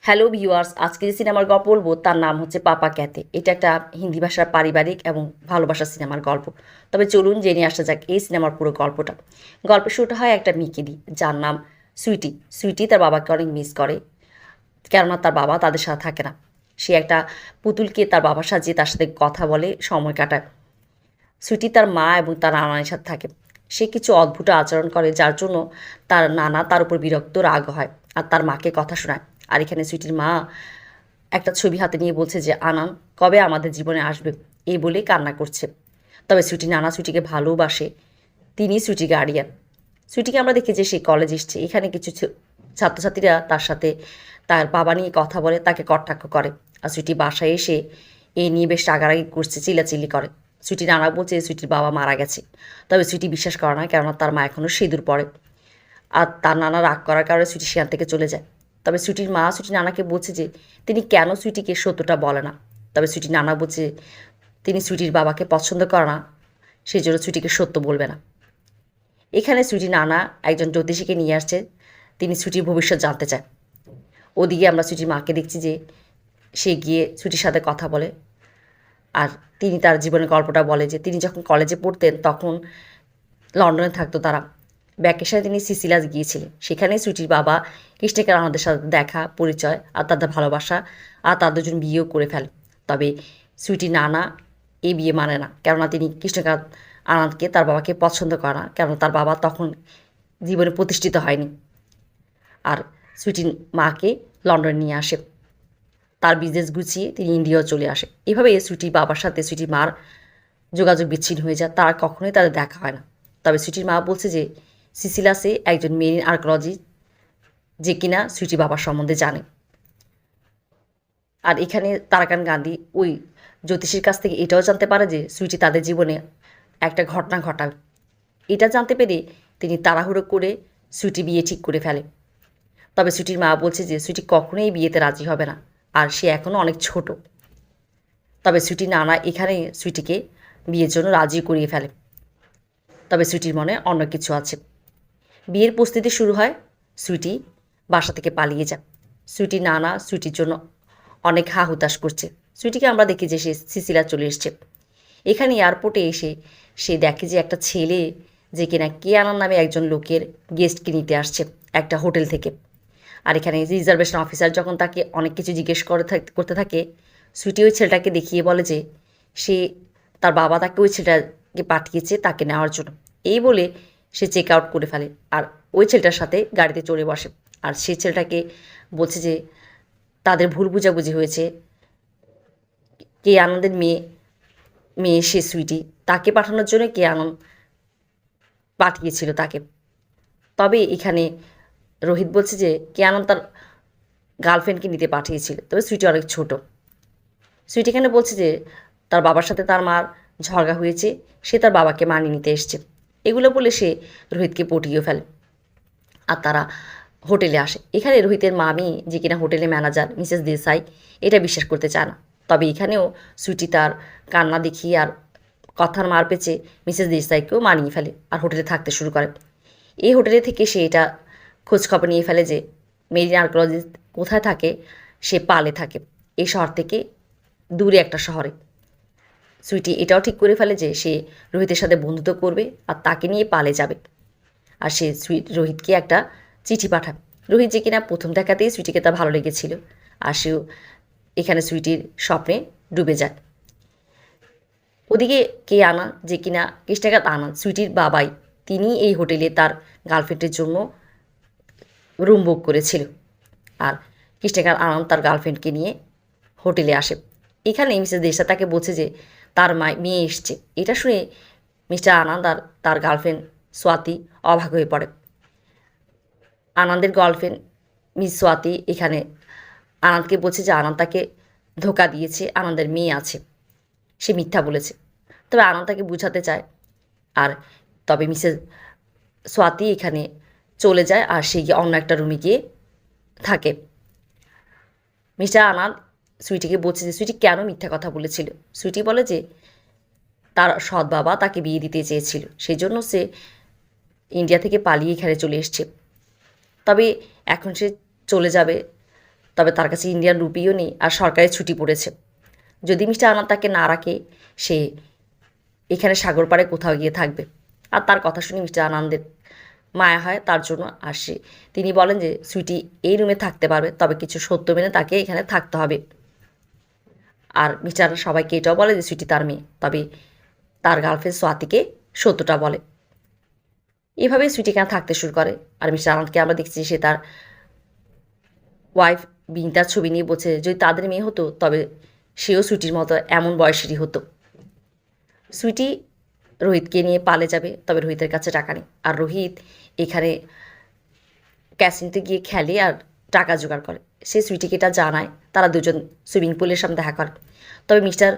Hello viewers, আজকে যে সিনেমার গল্প বলবো তার নাম হচ্ছে পাপা ক্যাতে। এটা একটা হিন্দি ভাষার পারিবারিক এবং ভালোবাসার সিনেমার গল্প। তবে চলুন জেনে আসা যাক এই সিনেমার পুরো গল্পটা। গল্পের শুরুটা হয় একটা মেয়েকে দিয়ে, যার নাম সুইটি। সুইটি তার বাবাকে অনেক মিস করে, কেননা তার বাবা তাদের সাথে থাকে না। সে একটা পুতুলকে তার বাবার সাজিয়ে তার সাথে কথা বলে সময় কাটায়। সুইটি তার মা এবং তার নানার সাথে থাকে। সে কিছু অদ্ভুত আচরণ করে, যার জন্য তার নানা তার উপর বিরক্ত রাগ হয় আর তার মাকে কথা শোনায়। আর এখানে সুইটির মা একটা ছবি হাতে নিয়ে বলছে যে আনান কবে আমাদের জীবনে আসবে, এই বলে কান্না করছে। তবে সুইটি নানা সুইটিকে ভালোবাসে, তিনি সুইটি গার্ডিয়ান। সুইটিকে আমরা দেখি যে সে কলেজ এসছে। এখানে কিছু ছাত্রছাত্রীরা তার সাথে তার বাবা নিয়ে কথা বলে, তাকে কটাক্ষ করে। আর সুইটি বাসায় এসে এই নিয়ে বেশ রাগারাগি করছে, চিল্লাচিল্লি করে। সুইটি নানা বলছে সুইটির বাবা মারা গেছে। তবে সুইটি বিশ্বাস করে না, কেননা তার মা এখনও সিঁদুর পড়ে। আর তার নানা রাগ করার কারণে সুইটি সেখান থেকে চলে যায়। তবে সুইটির মা সুইটির নানাকে বলছে যে তিনি কেন সুইটিকে সত্যটা বলে না। তবে সুইটির নানা বলছে তিনি সুইটির বাবাকে পছন্দ করে না, সেই জন্য সুইটিকে সত্য বলবে না। এখানে সুইটির নানা একজন জ্যোতিষীকে নিয়ে আসছে, তিনি সুইটির ভবিষ্যৎ জানতে চায়। ওদিকে আমরা সুইটির মাকে দেখছি যে সে গিয়ে সুইটির সাথে কথা বলে। আর তিনি তার জীবনের গল্পটা বলে যে তিনি যখন কলেজে পড়তেন তখন লন্ডনে থাকতো তারা। ভ্যাকেশনে তিনি সিসিলাস গিয়েছিলেন। সেখানেই সুইটির বাবা কৃষ্ণকান্ত আনন্দের সাথে দেখা পরিচয় আর তাদের ভালোবাসা, আর তাদের দুজন বিয়েও করে ফেলে। তবে সুইটি নানা এই বিয়ে মানে না, কেননা তিনি কৃষ্ণকান্ত আনন্দকে তার বাবাকে পছন্দ করে না, কেননা তার বাবা তখন জীবনে প্রতিষ্ঠিত হয়নি। আর সুইটির মাকে লন্ডনে নিয়ে আসে, তার বিজনেস গুছিয়ে তিনি ইন্ডিয়াও চলে আসে। এভাবে সুইটির বাবার সাথে সুইটির মার যোগাযোগ বিচ্ছিন্ন হয়ে যায়, তার কখনোই তাদের দেখা হয় না। তবে সুইটির মা বলছে যে সিসিলাসে একজন মেরিন আর্কোলজিস্ট, যে কিনা সুইটির বাবার সম্বন্ধে জানে। আর এখানে তারাকান গান্ধী ওই জ্যোতিষীর কাছ থেকে এটাও জানতে পারে যে সুইটি তাদের জীবনে একটা ঘটনা ঘটাবে। এটা জানতে পেরে তিনি তাড়াহুড়ো করে সুইটি বিয়ে ঠিক করে ফেলে। তবে সুইটির মা বলছে যে সুইটি কখনোই বিয়েতে রাজি হবে না, আর সে এখনও অনেক ছোট। তবে সুইটির নানা এখানে সুইটিকে বিয়ের জন্য রাজি করিয়ে ফেলে। তবে সুইটির মনে অন্য কিছু আছে। বিয়ের প্রস্তুতি শুরু হয়, সুইটি বাসা থেকে পালিয়ে যায়। সুইটি নানা সুইটির জন্য অনেক হা হুতাশ করছে। সুইটিকে আমরা দেখি যে সে সিসিলা চলে এসছে। এখানে এয়ারপোর্টে এসে সে দেখে যে একটা ছেলে, যে কিনা কেয়ানার নামে একজন লোকের গেস্টকে নিতে আসছে একটা হোটেল থেকে। আর এখানে রিজার্ভেশন অফিসার যখন তাকে অনেক কিছু জিজ্ঞেস করতে থাকে, সুইটি ওই ছেলেটাকে দেখিয়ে বলে যে সে তার বাবা তাকে ওই ছেলেটাকে পাঠিয়েছে তাকে নেওয়ার জন্য। এই বলে সে চেক আউট করে ফেলে আর ওই ছেলেটার সাথে গাড়িতে চড়ে বসে। আর সেই ছেলেটাকে বলছে যে তাদের ভুল বুঝাবুঝি হয়েছে, কে আনন্দের মেয়ে মেয়ে সে সুইটি, তাকে পাঠানোর জন্য কে আনন্দ পাঠিয়েছিল তাকে। তবে এখানে রোহিত বলছে যে কে আনন্দ তার গার্লফ্রেন্ডকে নিতে পাঠিয়েছিল, তবে সুইটি অনেক ছোট। সুইটি এখানে বলছে যে তার বাবার সাথে তার মার ঝগড়া হয়েছে, সে তার বাবাকে মানিয়ে নিতে এসছে। এগুলো বলে সে রোহিতকে পটিয়েও ফেলে। আর তারা হোটেলে আসে। এখানে রোহিতের মামি, যে কিনা হোটেলের ম্যানেজার মিসেস দেসাই, এটা বিশ্বাস করতে চায় না। তবে এখানেও সুইটি তার কান্না দেখিয়ে আর কথার মার পেঁচে মিসেস দেসাইকেও মানিয়ে ফেলে আর হোটেলে থাকতে শুরু করে। এই হোটেলে থেকে সে এটা খোঁজখবর নিয়ে ফেলে যে মেরিন আর্কোলজিস্ট কোথায় থাকে। সে পালে থাকে, এই শহর থেকে দূরে একটা শহরে। সুইটি এটাও ঠিক করে ফেলে যে সে রোহিতের সাথে বন্ধুত্ব করবে আর তাকে নিয়ে পালে যাবে। আর সে রোহিতকে একটা চিঠি পাঠায়। রোহিত যে কিনা প্রথম দেখাতেই সুইটিকে তার ভালো লেগেছিল, আর সেও এখানে সুইটির স্বপ্নে ডুবে যায়। ওদিকে কে আনা, যে কিনা কৃষ্ণকান্ত আনন্দ সুইটির বাবাই, তিনি এই হোটেলে তার গার্লফ্রেন্ডের জন্য রুম বুক করেছিল। আর কৃষ্ণকান্ত আনন্দ তার গার্লফ্রেন্ডকে নিয়ে হোটেলে আসে। এখানে মিসেস দেশা তাকে বলছে যে তার মেয়ে এসছে। এটা শুনে মিস্টার আনন্দ আর তার গার্লফ্রেন্ড স্বাতি অবাক হয়ে পড়ে। আনন্দের গার্লফ্রেন্ড মিস স্বাতি এখানে আনন্দকে বলছে যে আনন্দ তাকে ধোকা দিয়েছে, আনন্দের মেয়ে আছে, সে মিথ্যা বলেছে। তবে আনন্দ তাকে বুঝাতে চায়। আর তবে মিসেস স্বাতি এখানে চলে যায় আর সে গিয়ে অন্য একটা রুমে গিয়ে থাকে। মিস্টার আনন্দ সুইটিকে বলছে যে সুইটি কেন মিথ্যা কথা বলেছিল। সুইটি বলে যে তার সৎ বাবা তাকে বিয়ে দিতে চেয়েছিল, সেই জন্য সে ইন্ডিয়া থেকে পালিয়ে এখানে চলে এসছে। তবে এখন সে চলে যাবে তবে তার কাছে ইন্ডিয়ান রুপিও নেই আর সরকারি ছুটি পড়েছে। যদি মিস্টার আনান তাকে না রাখে সে এখানে সাগর পাড়ে কোথাও গিয়ে থাকবে। আর তার কথা শুনে মিস্টার আনন্দের মায়া হয় তার জন্য। আর তিনি বলেন যে সুইটি এই রুমে থাকতে পারবে, তবে কিছু সত্য মেনে তাকে এখানে থাকতে হবে। আর মিস্টার আনান সবাইকে এটাও বলে যে সুইটি তার মেয়ে, তবে তার গার্লফ্রেন্ড সোয়াতিকে সত্যটা বলে। এভাবেই সুইটি এখানে থাকতে শুরু করে। আর মিস্টার আনন্দকে আমরা দেখছি সে তার ওয়াইফ বিনিতার ছবি নিয়ে বলছে যদি তাদের মেয়ে হতো তবে সেও সুইটির মতো এমন বয়সেরই হতো। সুইটি রোহিতকে নিয়ে পালে যাবে, তবে রোহিতের কাছে টাকা নেই। আর রোহিত এখানে ক্যাসিনোতে গিয়ে খেলে আর টাকা জোগাড় করে। সে সুইটিকে এটা জানায়, তারা দুজন সুইমিং পুলের সামনে দেখা করে। তবে মিস্টার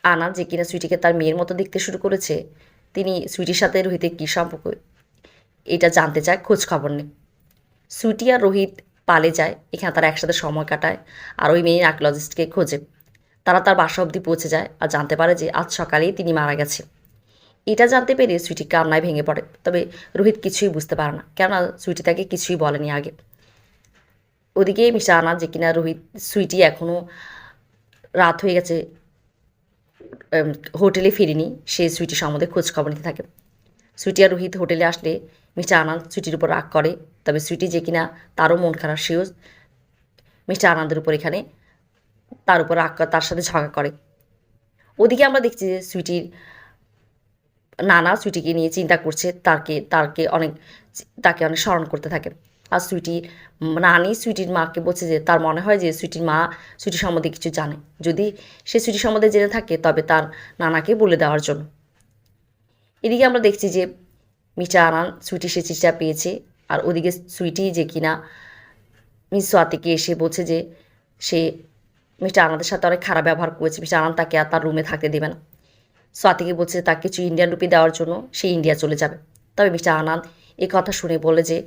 আনান যে কিনা সুইটিকে তার মেয়ের মতো দেখতে শুরু করেছে, তিনি সুইটির সাথে রোহিতের কী সম্পর্ক এটা জানতে চায়, খোঁজ খবর নেই। সুইটি আর রোহিত পালে যায়, এখানে তারা একসাথে সময় কাটায় আর ওই মেয়ে আর্কিওলজিস্টকে খোঁজে। তারা তার বাসা অবধি পৌঁছে যায় আর জানতে পারে যে আজ সকালেই তিনি মারা গেছে। এটা জানতে পেরে সুইটি কান্নায় ভেঙে পড়ে, তবে রোহিত কিছুই বুঝতে পারে না, কেননা সুইটি তাকে কিছুই বলেনি আগে। ওদিকে মিস্টার আনান যে কিনা সুইটি এখনও রাত হয়ে গেছে হোটেলে ফিরেনি, সে সুইটি সম্বন্ধে খোঁজ খবর নিতে থাকে। সুইটি আর রোহিত হোটেলে আসলে মিস্টার আনন্দ সুইটির উপর রাগ করে, তবে সুইটি যে কিনা তারও মন খারাপ, সেও মিস্টার আনন্দের উপর এখানে তার উপর রাগ তার সাথে ঝগড়া করে। ওদিকে আমরা দেখছি যে সুইটির নানা সুইটিকে নিয়ে চিন্তা করছে, তাকে অনেক স্মরণ করতে থাকে। আর সুইটির নানি সুইটির মাকে বলছে যে তার মনে হয় যে সুইটির মা সুইটি সম্বন্ধে কিছু জানে, যদি সে সুইটি সম্বন্ধে জেনে থাকে তবে তার নানাকে বলে দেওয়ার জন্য। এদিকে আমরা দেখছি যে মিস্টার আনান সুইটি সে চিঠিটা পেয়েছে। আর ওদিকে সুইটি যে কিনা মিস সোয়াতিকে এসে বলছে যে সে মিস্টার আনন্দের সাথে অনেক খারাপ ব্যবহার করেছে, মিস্টার আনন্দ তাকে আর তার রুমে থাকতে দেবে না। সোয়াতিকে বলছে তাকে কিছু ইন্ডিয়ান রুপি দেওয়ার জন্য সে ইন্ডিয়া চলে যাবে। তবে মিস্টার আনন্দ এই কথা শুনে বলে যে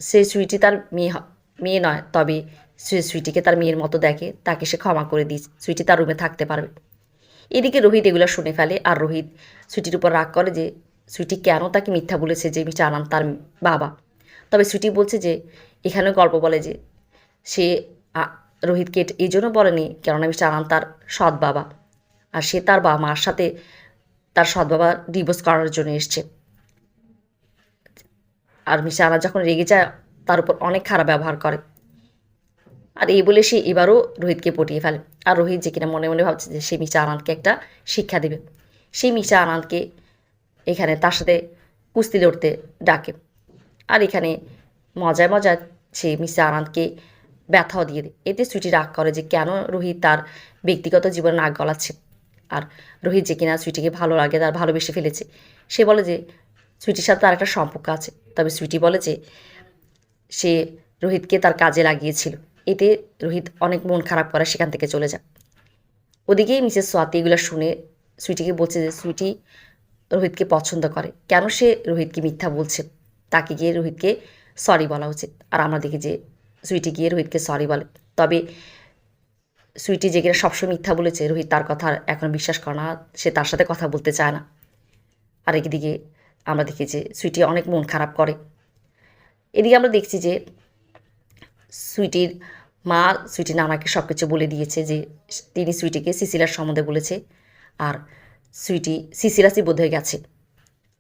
সে সুইটি তার মেয়ে নয়, তবে সে সুইটিকে তার মেয়ের মতো দেখে, তাকে সে ক্ষমা করে দিয়েছে, সুইটি তার রুমে থাকতে পারবে। এদিকে রোহিত এগুলো শুনে ফেলে আর রোহিত সুইটির উপর রাগ করে যে সুইটি কেন তাকে মিথ্যা বলেছে যে মিস্টার আনন্দ তার বাবা। তবে সুইটি বলছে যে এখানে গল্প বলে যে সে রোহিতকে এই জন্য বলেনি কেননা মিস্টার আনন্দ তার সৎ বাবা, আর সে তার বাবা মার সাথে তার সৎ বাবা ডিভোর্স করার জন্য এসছে। আর মিস্টার আনন্দ যখন রেগে যায় তার উপর অনেক খারাপ ব্যবহার করে। আর এই বলে সে এবারও রোহিতকে পটিয়ে ফেলে। আর রোহিত যে কিনা মনে মনে ভাবছে যে সে মিস্টার আনন্দকে একটা শিক্ষা দেবে। সেই মিস্টার আনন্দকে এখানে তার সাথে কুস্তি লড়তে ডাকে। আর এখানে মজায় মজায় সে মিস্টার আনন্দকে ব্যথাও দিয়ে দেয়। এতে সুইটি রাগ করে যে কেন রোহিত তার ব্যক্তিগত জীবনে নাক গলাচ্ছে। আর রোহিত যে কিনা সুইটিকে ভালো লাগে, তার ভালোবেসে ফেলেছে, সে বলে যে সুইটির সাথে তার একটা সম্পর্ক আছে। তবে সুইটি বলে যে সে রোহিতকে তার কাজে লাগিয়েছিল। এতে রোহিত অনেক মন খারাপ করে সেখান থেকে চলে যায়। ওদিকে মিসেস সোয়াতি এগুলো শুনে সুইটিকে বলছে যে সুইটি রোহিতকে পছন্দ করে, কেন সে রোহিতকে মিথ্যা বলছে, তাকে গিয়ে রোহিতকে সরি বলা উচিত। আর আমরা দেখি যে সুইটি গিয়ে রোহিতকে সরি বলে। তবে সুইটি যে কিনা সবসময় মিথ্যা বলেছে, রোহিত তার কথা এখন বিশ্বাস করে না, সে তার সাথে কথা বলতে চায় না। আর একদিকে আমরা দেখি যে সুইটি অনেক মন খারাপ করে। এদিকে আমরা দেখছি যে সুইটির মা সুইটির নানাকে সব কিছু বলে দিয়েছে যে তিনি সুইটিকে সিসিলার সম্বন্ধে বলেছে, আর সুইটি সিসিলাসই বোধ হয়ে গেছে।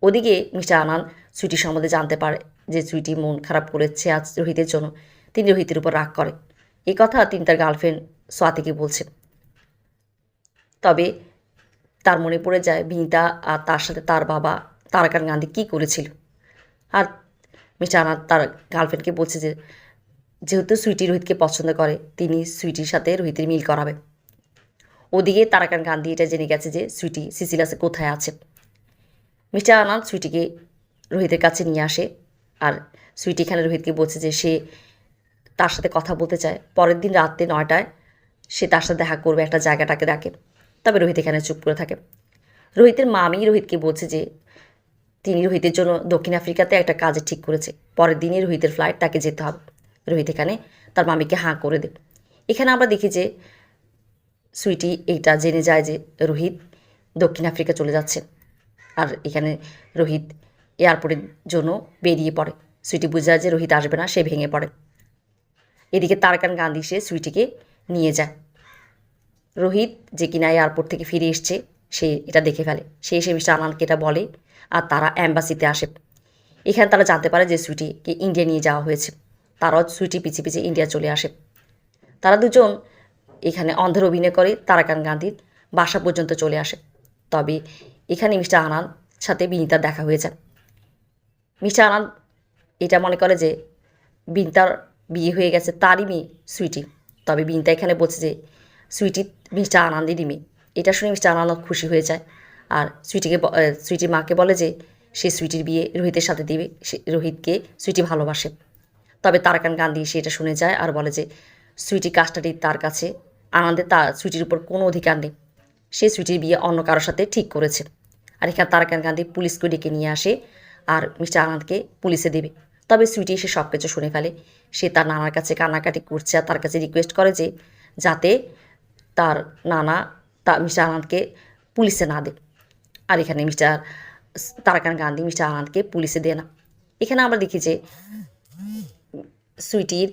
ওদিকে মিস্টার আনান সুইটির সম্বন্ধে জানতে পারে যে সুইটি মন খারাপ করেছে আজ রোহিতের জন্য, তিনি রোহিতের উপর রাগ করে। এই কথা তিনি তার গার্লফ্রেন্ড সোয়াতিকে বলছেন। তবে তার মনে পড়ে যায় বিনিতা আর তার সাথে তার বাবা তারাকান্ত গান্ধী কী করেছিল। আর মিস্টার আনান তার গার্লফ্রেন্ডকে বলছে যে যেহেতু সুইটি রোহিতকে পছন্দ করে, তিনি সুইটির সাথে রোহিতের মিল করাবে। ওদিকে তারাকান্ত গান্ধী এটা জেনে গেছে যে সুইটি সিসিলাসে কোথায় আছে। মিস্টার আনান সুইটিকে রোহিতের কাছে নিয়ে আসে। আর সুইটি এখানে রোহিতকে বলছে যে সে তার সাথে কথা বলতে চায়। পরের দিন রাত্রে 9টায় সে তার সাথে দেখা করবে, একটা জায়গাটাকে ডাকে। তবে রোহিত এখানে চুপ করে থাকে। রোহিতের মামি রোহিতকে বলছে যে তিনি রোহিতের জন্য দক্ষিণ আফ্রিকাতে একটা কাজে ঠিক করেছে, পরের দিনই রোহিতের ফ্লাইট, তাকে যেতে হবে। রোহিত এখানে তার মামিকে হাঁ করে দেয়। এখানে আমরা দেখি যে সুইটি এইটা জেনে যায় যে রোহিত দক্ষিণ আফ্রিকা চলে যাচ্ছে। আর এখানে রোহিত এয়ারপোর্টের জন্য বেরিয়ে পড়ে। সুইটি বুঝে যায় যে রোহিত আসবে না, সে ভেঙে পড়ে। এদিকে তারাকান গান্ধী সে সুইটিকে নিয়ে যায়। রোহিত যে কিনা এয়ারপোর্ট থেকে ফিরে এসছে সে এটা দেখে ফেলে। সে এসে মিস্টার আনন্দকে এটা বলে আর তারা অ্যাম্বাসিতে আসে। এখানে তারা জানতে পারে যে সুইটিকে ইন্ডিয়া নিয়ে যাওয়া হয়েছে। তারাও সুইটি পিছিয়ে পিছিয়ে ইন্ডিয়া চলে আসে। তারা দুজন এখানে অন্ধের অভিনয় করে তারাকান গান্ধীর বাসা পর্যন্ত চলে আসে। তবে এখানে মিস্টার আনন্দ সাথে বিনিতার দেখা হয়ে যায়। মিস্টার আনন্দ এটা মনে করে যে বিনিতার বিয়ে হয়ে গেছে তারই মেয়ে সুইটি। তবে বিনিতা এখানে বলছে যে সুইটি মিস্টার আনন্দেরই মেয়ে। এটা শুনে মিস্টার আনন্দ খুশি হয়ে যায় আর সুইটির মাকে বলে যে সে সুইটির বিয়ে রোহিতের সাথে দিবে। সে রোহিতকে সুইটি ভালোবাসে। তবে তারাকান গান্ধী সেটা শুনে যায় আর বলে যে সুইটি কাস্টাডি তার কাছে, আনন্দের সুইটির উপর কোনো অধিকার নেই। সে সুইটির বিয়ে অন্য কারোর সাথে ঠিক করেছে। আর এখানে তারাকান গান্ধী পুলিশকে ডেকে নিয়ে আসে আর মিস্টার আনন্দকে পুলিশে দেবে। তবে সুইটি সে সব কিছু শুনে ফেলে। সে তার নানার কাছে কান্নাকাটি করছে আর তার কাছে রিকোয়েস্ট করে যে যাতে তার নানা মিস্টার আনন্দকে পুলিশে না দেয়। আর এখানে তারাকান গান্ধী মিস্টার আনন্দকে পুলিশে দেয় না। এখানে আমরা দেখি যে সুইটির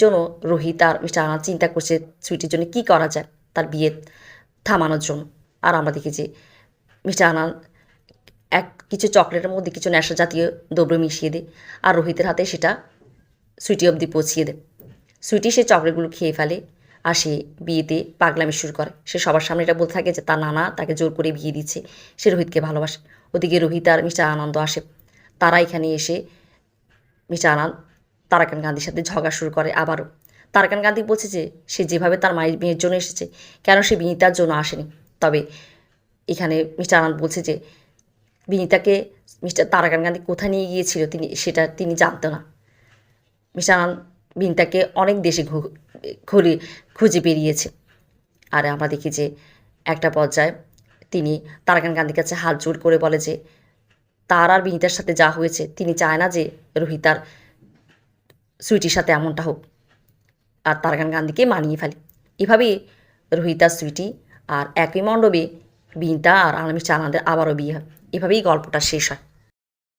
জন্য রোহিত আর মিস্টার আনন্দ চিন্তা করছে সুইটির জন্য কী করা যায় তার বিয়ে থামানোর জন্য। আর আমরা দেখি যে মিস্টার আনন্দ কিছু চকলেটের মধ্যে কিছু নেশা জাতীয় দ্রব্য মিশিয়ে দেয় আর রোহিতের হাতে সেটা সুইটি অবধি পৌঁছিয়ে দেয়। সুইটি সে চকলেটগুলো খেয়ে ফেলে আর সে বিয়েতে পাগলামি শুরু করে। সে সবার সামনে এটা বলতে থাকে যে তার নানা তাকে জোর করে বিয়ে দিচ্ছে, সে রোহিতকে ভালোবাসে। ওদিকে রোহিত আর মিস্টার আনন্দ আসে। তারা এখানে এসে মিস্টার আনন্দ তারাকান গান্ধীর সাথে ঝগড়া শুরু করে আবারও। তারাকান গান্ধী বলছে যে সে যেভাবে তার মায়ের মেয়ের জন্য এসেছে কেন সে বিনিতার জন্য আসেনি। তবে এখানে মিস্টার আনন্দ বলছে যে বিনিতাকে তারাকান গান্ধী কোথায় নিয়ে গিয়েছিল তিনি জানতো না। মিস্টার আনন্দ বিনিতাকে অনেক দেশে খুঁজে বেরিয়েছে। আর আমরা দেখি যে একটা পর্যায়ে তিনি তারাকান গান্ধীর কাছে হাত জোর করে বলে যে তার আর বিনিতার সাথে যা হয়েছে তিনি চায় না যে রোহিত আর সুইটির সাথে এমনটা হোক। আর তারাকান গান্ধীকে মানিয়ে ফেলে। এভাবেই রোহিত আর সুইটি আর একই মণ্ডপে বিনিতা আর মিস্টার আনন্দের আবারও বিয়ে হয়। এভাবেই গল্পটা শেষ হয়।